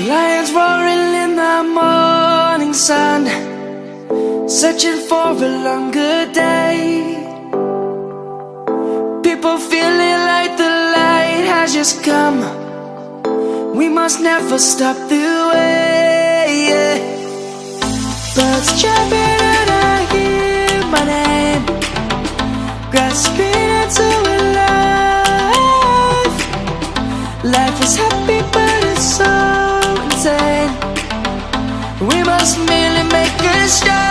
Lions roaring in the morning sun, searching for a longer day. People feeling like the light has just come. We must never stop the way. Birds chirping and I hear my name, grasping into a life. Life is happy but it's so insane. We must merely make a start.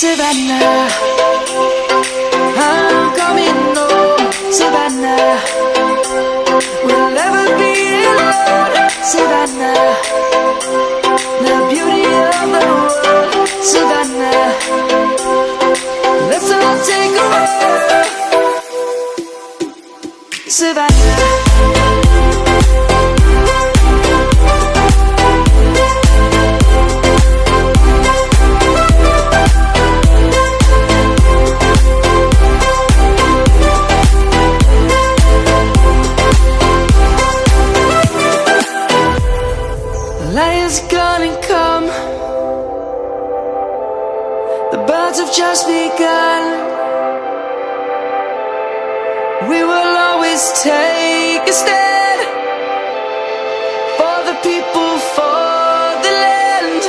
Savannah, I'm coming home. Savannah, we'll never be alone. Savannah, the beauty of the world. Savannah, let's all take a walk. Savannah. Lion's gonna come. The birds have just begun. We will always take a stand for the people, for the land.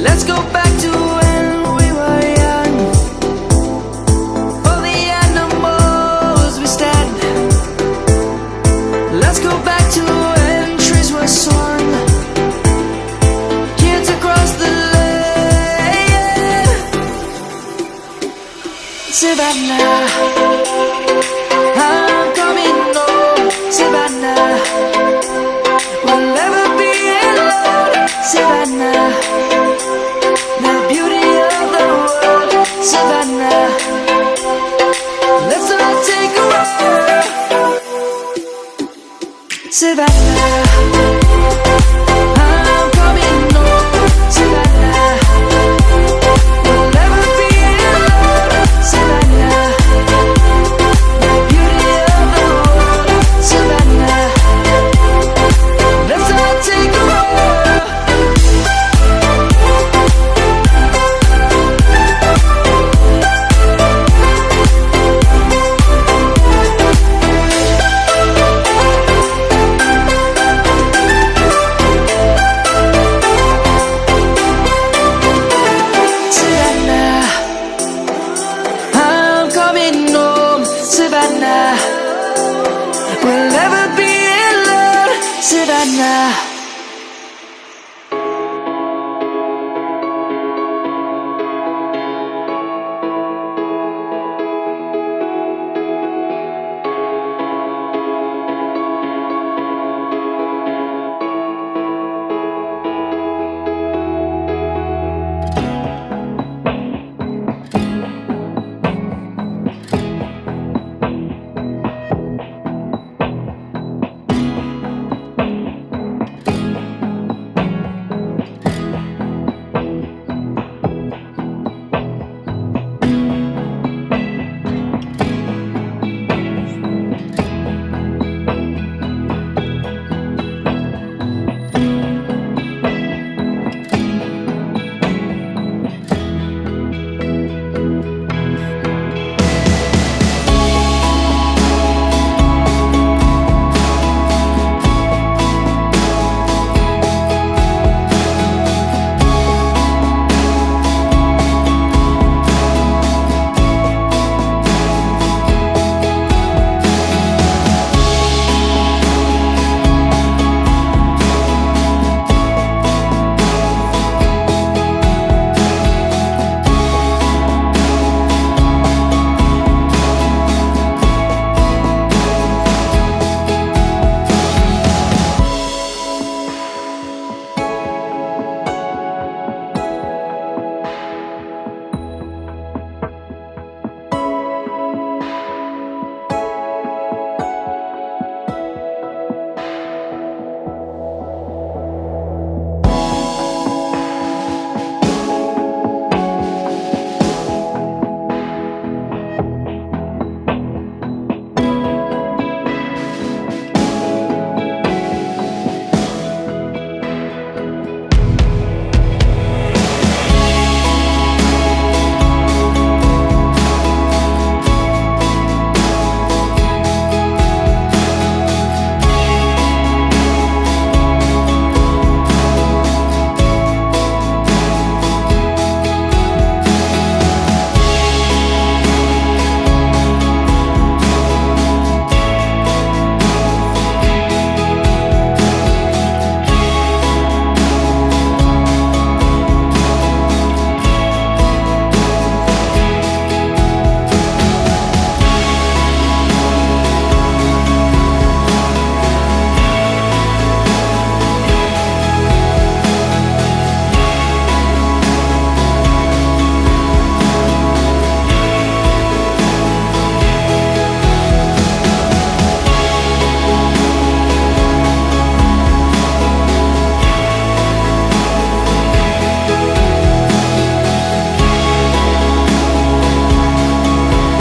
Let's go back to when we were young. For the animals we stand. Let's go back to when trees were swung. Savannah, I'm coming home. Savannah, we'll never be alone. Savannah, the beauty of the world. Savannah, let's all take a walk. Savannah.